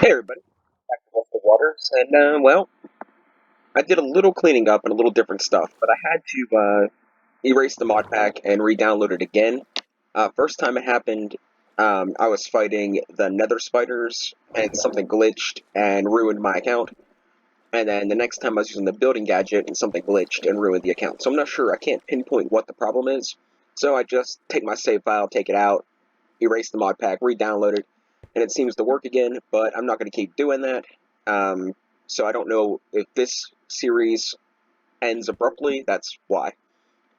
Hey everybody, back to Wolf the Waters, and well, I did a little cleaning up and a little different stuff, but I had to erase the mod pack and re-download it again. First time it happened, I was fighting the Nether spiders, and something glitched and ruined my account. And then the next time I was using the building gadget, and something glitched and ruined the account. So I'm not sure. I can't pinpoint what the problem is. So I just take my save file, take it out, erase the mod pack, re-download it, and it seems to work again, but I'm not going to keep doing that. So I don't know if this series ends abruptly, that's why.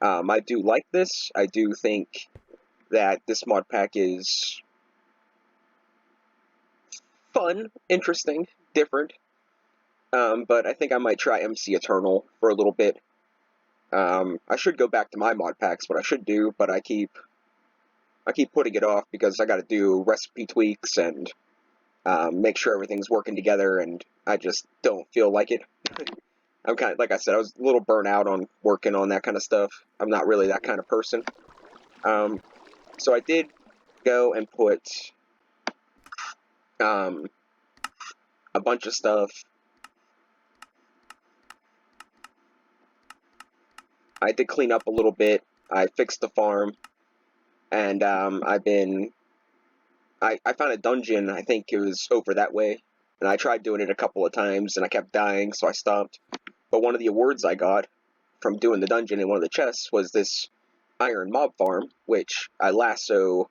I do like this. I do think that this mod pack is fun, interesting, different, but I think I might try MC Eternal for a little bit. I should go back to my mod packs, what I should do, but I keep putting it off because I got to do recipe tweaks and make sure everything's working together, and I just don't feel like it. I'm kind of, like I said, I was a little burnt out on working on that kind of stuff. I'm not really that kind of person. Um, so I did go and put um, a bunch of stuff. I did clean up a little bit. I fixed the farm, and I found a dungeon. I think it was over that way, and I tried doing it a couple of times, and I kept dying, so I stopped. But one of the awards I got from doing the dungeon in one of the chests was this iron mob farm, which I lasso,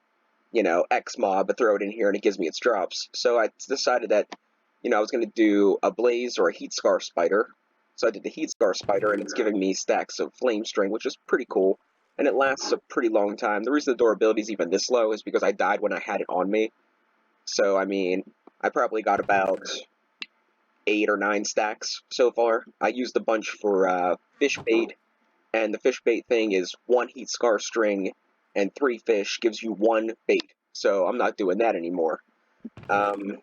X mob, but throw it in here and it gives me its drops. So I decided that, I was going to do a blaze or a heat scar spider. So I did the heat scar spider, and it's giving me stacks of flame string, which is pretty cool. And it lasts a pretty long time. The reason the durability is even this low is because I died when I had it on me. So, I mean, I probably got about 8 or 9 stacks so far. I used a bunch for fish bait, and the fish bait thing is 1 heat scar string and 3 fish gives you 1 bait. So I'm not doing that anymore. Um,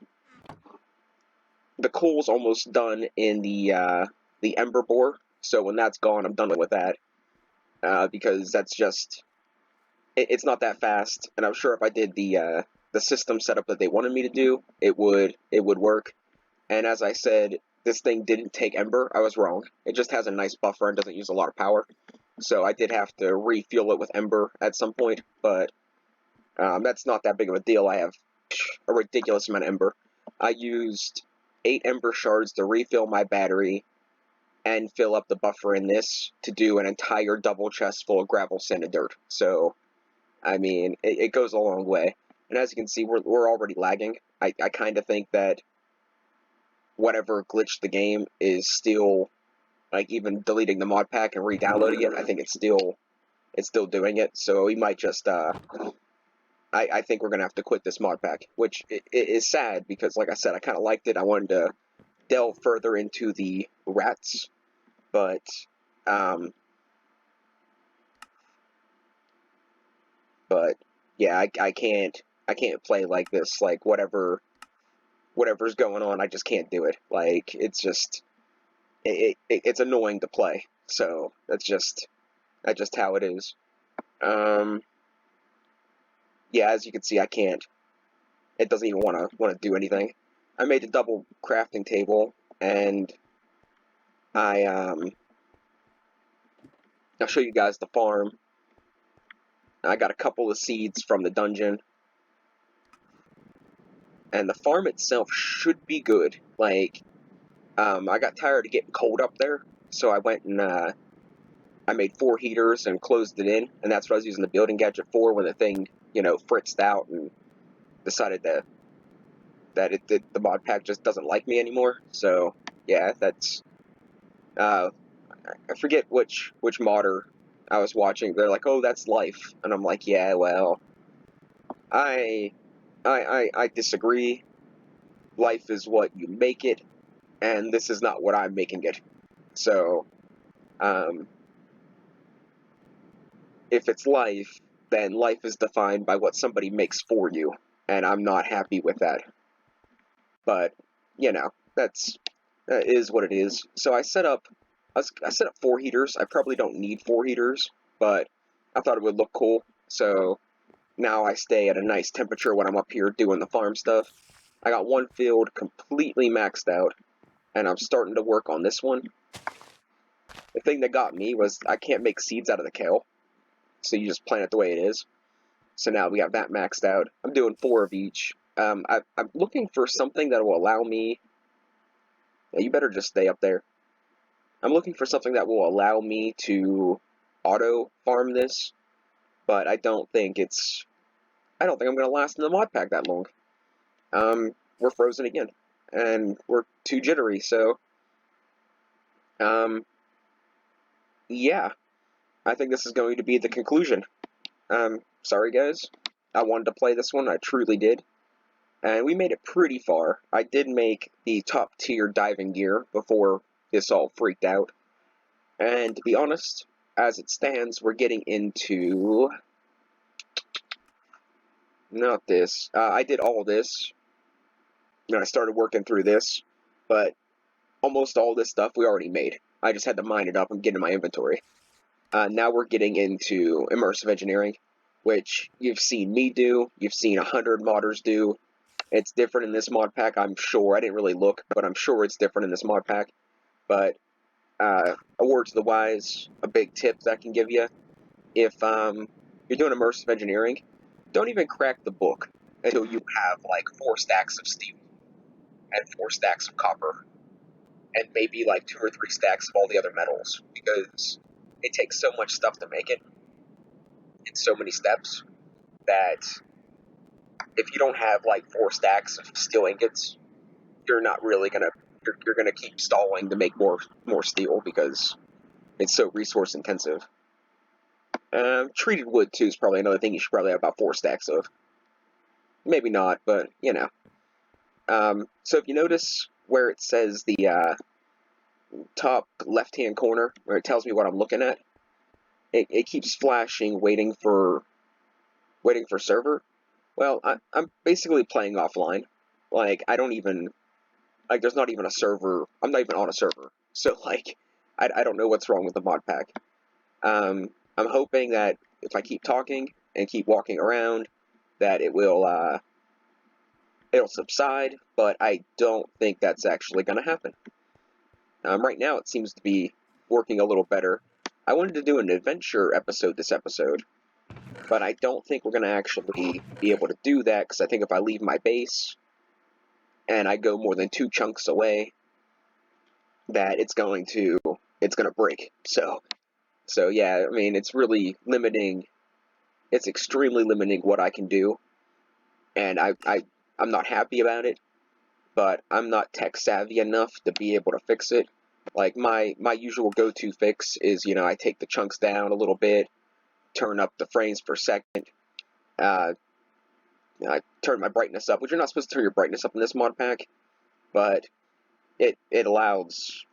the coal's almost done in the ember boar, so when that's gone, I'm done with that because that's just it's not that fast. And I'm sure if I did the system setup that they wanted me to do, it would work. And as I said, this thing didn't take ember. I was wrong. It just has a nice buffer and doesn't use a lot of power. So I did have to refuel it with ember at some point, but that's not that big of a deal. I have a ridiculous amount of ember. I used 8 ember shards to refill my battery and fill up the buffer in this to do an entire double chest full of gravel, sand, and dirt. So, I mean, it goes a long way. And as you can see, we're already lagging. I kind of think that whatever glitched the game is still, like, even deleting the mod pack and re-downloading it, I think it's still doing it. So we might just I think we're gonna have to quit this mod pack, which is sad because, like I said, I kind of liked it. I wanted to delve further into the rats, but um, but yeah, I can't play like this. Like whatever's going on, I just can't do it. Like it's annoying to play. So that's just how it is. Um, yeah, as you can see, I can't. It doesn't even want to do anything. I made a double crafting table, and I I'll show you guys the farm. I got a couple of seeds from the dungeon, and the farm itself should be good. Like, I got tired of getting cold up there, so I went and I made 4 heaters and closed it in, and that's what I was using the building gadget for when the thing, fritzed out and decided that the mod pack just doesn't like me anymore. So yeah, that's uh, I forget which modder I was watching. They're like, "Oh, that's life," and I'm like, "Yeah, well, I I disagree. Life is what you make it, and this is not what I'm making it. So, um, if it's life, then life is defined by what somebody makes for you, and I'm not happy with that. But that is what it is. So I set up 4 heaters. I probably don't need 4 heaters, but I thought it would look cool. So now I stay at a nice temperature when I'm up here doing the farm stuff. I got one field completely maxed out, and I'm starting to work on this one. The thing that got me was I can't make seeds out of the kale, so you just plant it the way it is. So now we have that maxed out. I'm doing 4 of each. I'm looking for something that will allow me... Yeah, you better just stay up there. I'm looking for something that will allow me to auto-farm this, but I don't think I'm going to last in the mod pack that long. We're frozen again, and we're too jittery, so... yeah. I think this is going to be the conclusion. Sorry guys. I wanted to play this one, I truly did. And we made it pretty far. I did make the top tier diving gear before this all freaked out. And to be honest, as it stands, we're getting into... Not this. I did all this. And I started working through this. But almost all this stuff we already made. I just had to mine it up and get in my inventory. Now we're getting into immersive engineering, which you've seen me do, you've seen 100 modders do. It's different in this mod pack, I'm sure. I didn't really look, but I'm sure it's different in this mod pack. But a word to the wise, a big tip that I can give you, if you're doing immersive engineering, don't even crack the book until you have like 4 stacks of steel and 4 stacks of copper and maybe like 2 or 3 stacks of all the other metals, because it takes so much stuff to make it in so many steps that if you don't have like 4 stacks of steel ingots, you're not really gonna you're gonna keep stalling to make more steel because it's so resource intensive. Treated wood too is probably another thing you should probably have about 4 stacks of. Maybe not, but you know. So if you notice where it says the top left-hand corner, where it tells me what I'm looking at, it keeps flashing, waiting for server. Well, I'm basically playing offline. Like, I don't even... Like, there's not even a server. I'm not even on a server. So, like, I don't know what's wrong with the mod pack. I'm hoping that if I keep talking and keep walking around, that it will, it'll subside, but I don't think that's actually going to happen. Right now, it seems to be working a little better. I wanted to do an adventure episode this episode, but I don't think we're going to actually be able to do that, because I think if I leave my base and I go more than 2 chunks away, that it's going to break. So yeah, I mean, it's really limiting. It's extremely limiting what I can do, and I'm not happy about it, but I'm not tech savvy enough to be able to fix it. Like, my usual go-to fix is, you know, I take the chunks down a little bit, turn up the frames per second, I turn my brightness up, which you're not supposed to turn your brightness up in this mod pack, but it allows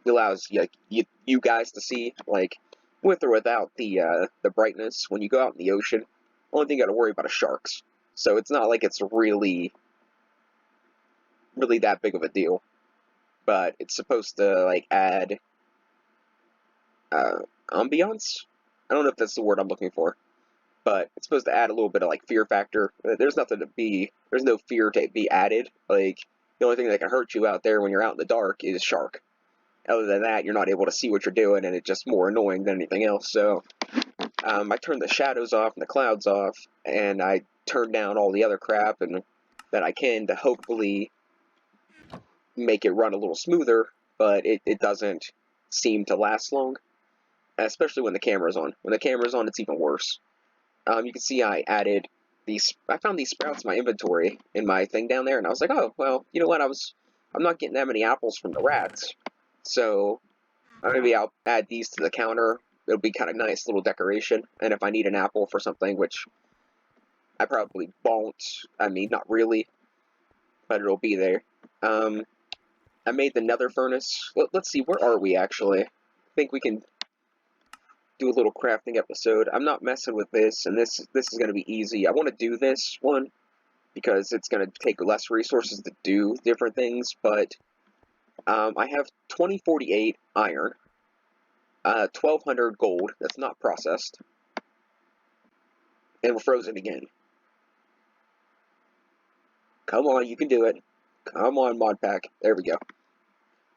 you guys to see, like, with or without the brightness, when you go out in the ocean, only thing you gotta worry about is sharks. So it's not like it's really that big of a deal. But it's supposed to, like, add ambiance? I don't know if that's the word I'm looking for. But it's supposed to add a little bit of, like, fear factor. There's no fear to be added. Like, the only thing that can hurt you out there when you're out in the dark is shark. Other than that, you're not able to see what you're doing, and it's just more annoying than anything else. So, I turned the shadows off and the clouds off, and I turned down all the other crap and that I can to hopefully make it run a little smoother, but it doesn't seem to last long, especially when the camera's on. When the camera's on, it's even worse. You can see I found these sprouts in my inventory in my thing down there, and I was like, oh, well, you know what, I'm not getting that many apples from the rats, so maybe I'll add these to the counter. It'll be kind of nice little decoration, and if I need an apple for something, which I probably won't, I mean, not really, but it'll be there. I made the nether furnace. Let's see, where are we, actually? I think we can do a little crafting episode. I'm not messing with this, and this is going to be easy. I want to do this one because it's going to take less resources to do different things, but I have 2048 iron, 1200 gold that's not processed, and we're frozen again. Come on, you can do it. Come on, mod pack. There we go.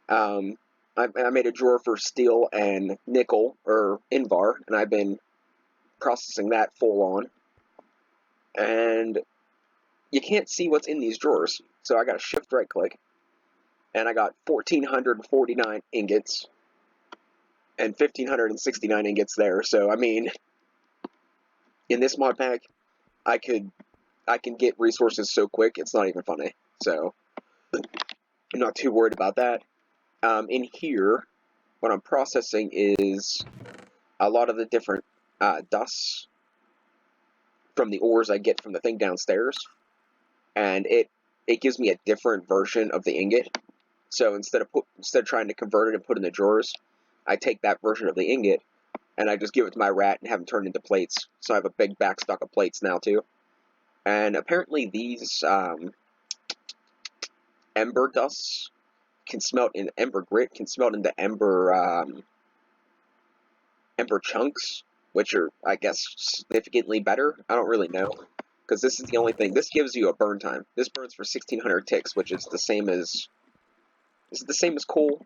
I made a drawer for steel and nickel, or Invar, and I've been processing that full on. And you can't see what's in these drawers, so I got to shift right click, and I got 1,449 ingots and 1,569 ingots there. So I mean, in this mod pack, I can get resources so quick, it's not even funny. So I'm not too worried about that. In here, what I'm processing is a lot of the different dusts from the ores I get from the thing downstairs, and it gives me a different version of the ingot. So instead of trying to convert it and put it in the drawers, I take that version of the ingot and I just give it to my rat and have them turned into plates. So I have a big backstock of plates now too. And apparently these ember dusts can smelt in ember grit, can smelt into ember chunks, which are, I guess, significantly better. I don't really know, because this is the only thing. This gives you a burn time. This burns for 1,600 ticks, which is the same as... Is it the same as coal?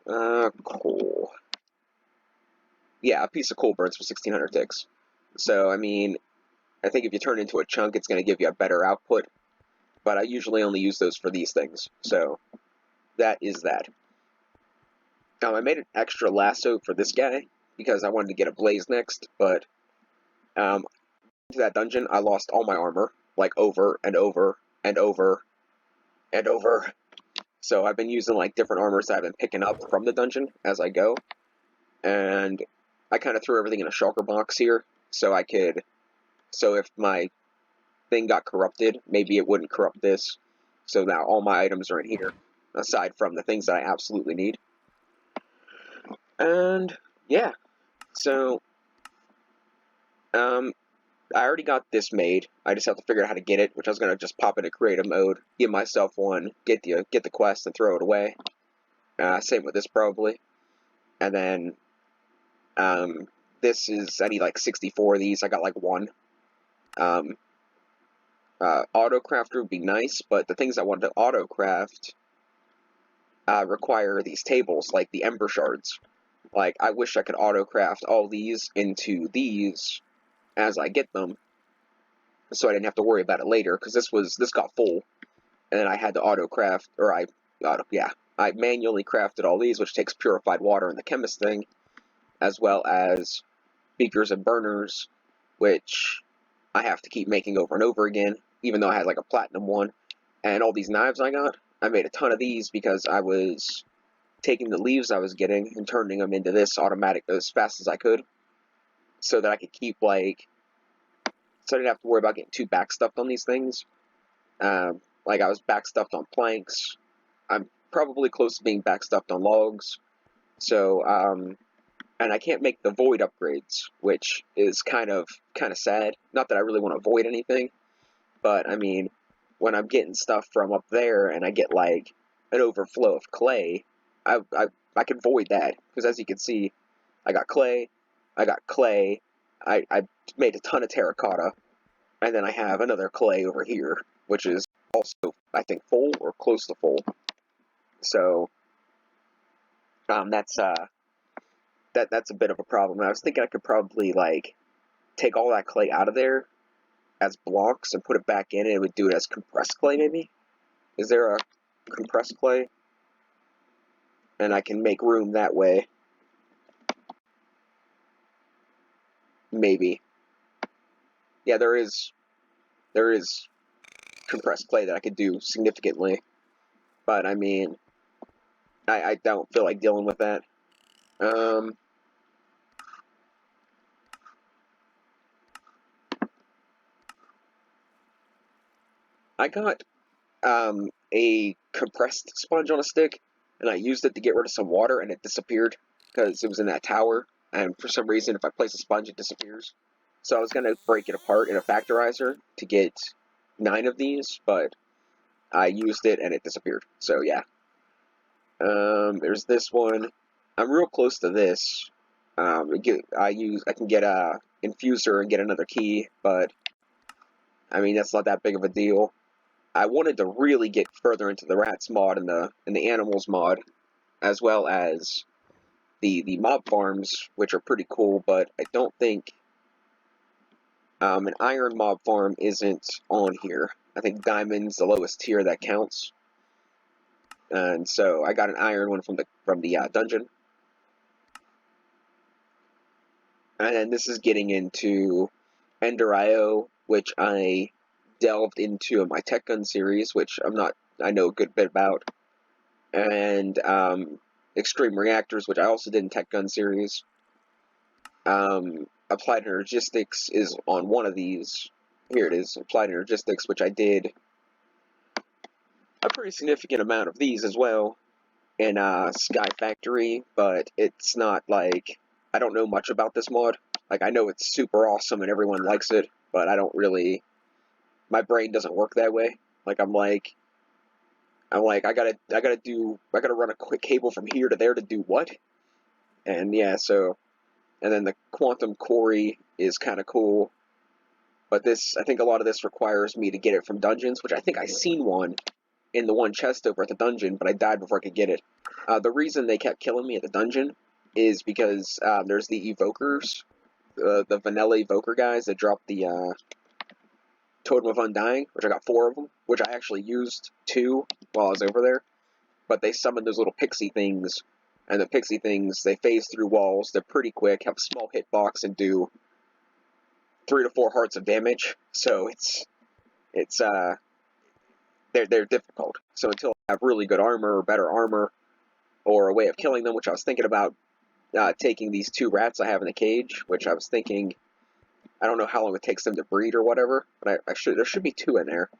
Coal. Yeah, a piece of coal burns for 1,600 ticks. So, I mean, I think if you turn it into a chunk, it's going to give you a better output. But I usually only use those for these things. So, that is that. I made an extra lasso for this guy, because I wanted to get a blaze next, but to that dungeon, I lost all my armor, like over and over and over and over. So I've been using like different armors that I've been picking up from the dungeon as I go, and I kind of threw everything in a shulker box here, so if my thing got corrupted, maybe it wouldn't corrupt this. So now all my items are in here, aside from the things that I absolutely need. And yeah, so I already got this made. I just have to figure out how to get it, which I was gonna just pop into creative mode, give myself one, get the quest, and throw it away. Same with this probably. And then this is, I need like 64 of these. I got like one. Auto crafter would be nice, but the things I wanted to auto craft require these tables, like the ember shards. Like, I wish I could auto craft all these into these as I get them, so I didn't have to worry about it later, because this got full, and then I had to auto craft, or I manually crafted all these, which takes purified water in the chemist thing, as well as beakers and burners, which I have to keep making over and over again, even though I had like a platinum one. And all these knives I got, I made a ton of these because I was taking the leaves I was getting and turning them into this automatic as fast as I could, so that I could keep like, so I didn't have to worry about getting too backstuffed on these things. Like I was backstuffed on planks. I'm probably close to being backstuffed on logs. So, and I can't make the void upgrades, which is kind of sad. Not that I really want to void anything, but I mean, when I'm getting stuff from up there and I get like an overflow of clay, I can void that, because as you can see, I got clay, I made a ton of terracotta, and then I have another clay over here, which is also, I think, full or close to full. So, that's a bit of a problem. I was thinking I could probably like take all that clay out of there as blocks and put it back in, and it would do it as compressed clay, maybe? Is there a compressed clay? And I can make room that way. Maybe. Yeah, there is compressed clay that I could do significantly. But, I mean, I don't feel like dealing with that. I got a compressed sponge on a stick, and I used it to get rid of some water, and it disappeared because it was in that tower, and for some reason if I place a sponge it disappears. So I was going to break it apart in a factorizer to get 9 of these, but I used it and it disappeared. So yeah. There's this one. I'm real close to this. I can get a infuser and get another key, but I mean, that's not that big of a deal. I wanted to really get further into the rats mod and the animals mod, as well as the mob farms, which are pretty cool, but I don't think an iron mob farm isn't on here. I think diamond's the lowest tier that counts, and so I got an iron one from the dungeon. And then this is getting into Ender IO, which I delved into in my Tech Gun series, which I know a good bit about, and Extreme Reactors, which I also did in Tech Gun series. Applied Energistics is on one of these. Here it is, Applied Energistics, which I did a pretty significant amount of these as well in Sky Factory, but it's not like, I don't know much about this mod. Like, I know it's super awesome and everyone likes it, but I don't really, my brain doesn't work that way. Like, I'm like, I gotta run a quick cable from here to there to do what? And yeah, so, and then the Quantum Quarry is kind of cool, but I think a lot of this requires me to get it from dungeons, which I think I seen one in the one chest over at the dungeon, but I died before I could get it. The reason they kept killing me at the dungeon is because there's the evokers, the vanilla evoker guys that drop the Totem of Undying, which I got 4 of them, which I actually used 2 while I was over there. But they summon those little pixie things, and the pixie things, they phase through walls, they're pretty quick, have a small hitbox, and do 3 to 4 hearts of damage. So they're difficult. So until I have really good armor or better armor, or a way of killing them, which I was thinking about taking these 2 rats I have in the cage, which I was thinking, I don't know how long it takes them to breed or whatever, but there should be 2 in there.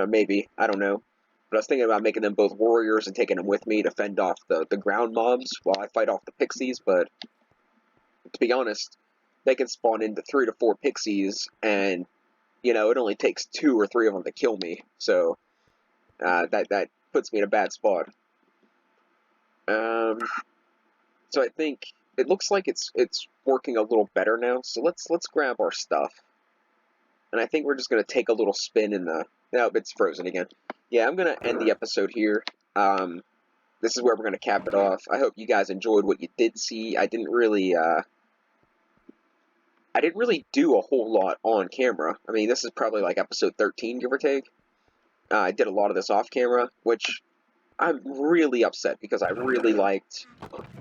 Maybe, I don't know. But I was thinking about making them both warriors and taking them with me to fend off the ground mobs while I fight off the pixies, but to be honest, they can spawn into 3 to 4 pixies, and, you know, it only takes 2 or 3 of them to kill me, so that puts me in a bad spot. So I think it looks like it's working a little better now. So let's grab our stuff, and I think we're just gonna take a little spin in the. No, it's frozen again. Yeah, I'm gonna end the episode here. This is where we're gonna cap it off. I hope you guys enjoyed what you did see. I didn't really do a whole lot on camera. I mean, this is probably like episode 13, give or take. I did a lot of this off camera, which I'm really upset because I really liked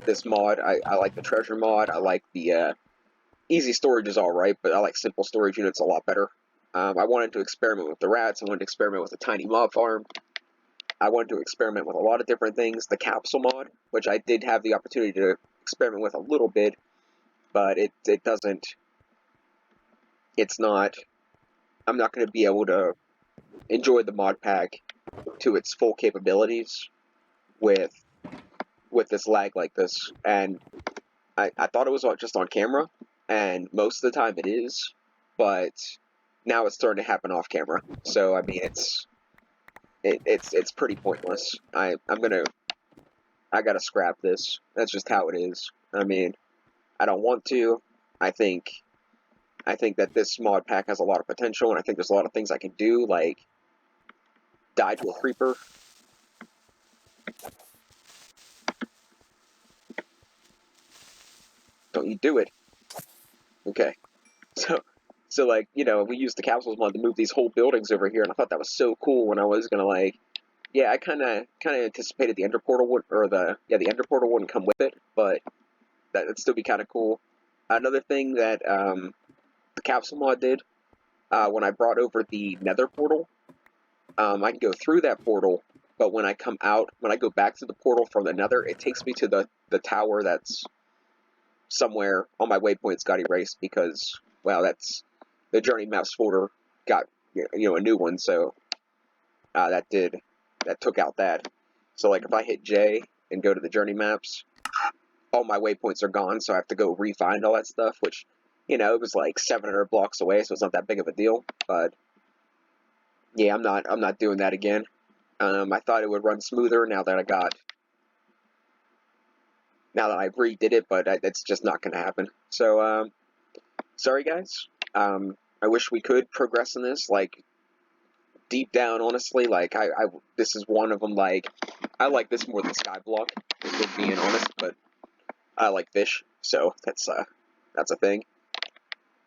this mod. I like the treasure mod. I like the easy storage is alright, but I like simple storage units a lot better. I wanted to experiment with the rats. I wanted to experiment with the tiny mob farm. I wanted to experiment with a lot of different things. The capsule mod, which I did have the opportunity to experiment with a little bit, but it doesn't. It's not. I'm not going to be able to enjoy the mod pack to its full capabilities with this lag like this. And I thought it was just on camera, and most of the time it is, but now it's starting to happen off camera. So I mean, it's pretty pointless. I gotta scrap this. That's just how it is. I mean, I don't want to. I think that this mod pack has a lot of potential, and I think there's a lot of things I can do, like die to a creeper. Don't you do it. Okay. So like, you know, we used the capsules mod to move these whole buildings over here, and I thought that was so cool when I was gonna like, yeah, I kind of anticipated the Ender Portal would, or the Ender Portal wouldn't come with it, but that'd still be kind of cool. Another thing that the capsule mod did, when I brought over the Nether Portal, I can go through that portal, but when I come out, when I go back to the portal from the Nether, it takes me to the tower that's somewhere on my waypoints got erased because, well, that's the journey maps folder got, you know, a new one, so that took out that. So like if I hit J and go to the journey maps, all my waypoints are gone, so I have to go re-find all that stuff, which, you know, it was like 700 blocks away, so it's not that big of a deal. But yeah, I'm not doing that again. I thought it would run smoother now that I redid it, but it's just not going to happen. So sorry guys. I I wish we could progress in this, like, deep down, honestly, like, this is one of them, like, I like this more than Skyblock, if being honest, but I like fish, so that's a thing.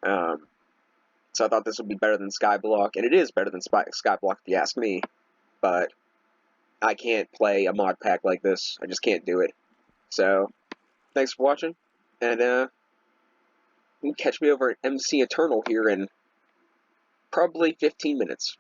So I thought this would be better than Skyblock, and it is better than Skyblock if you ask me, but I can't play a mod pack like this. I just can't do it. So, thanks for watching, and you can catch me over at MC Eternal here in probably 15 minutes.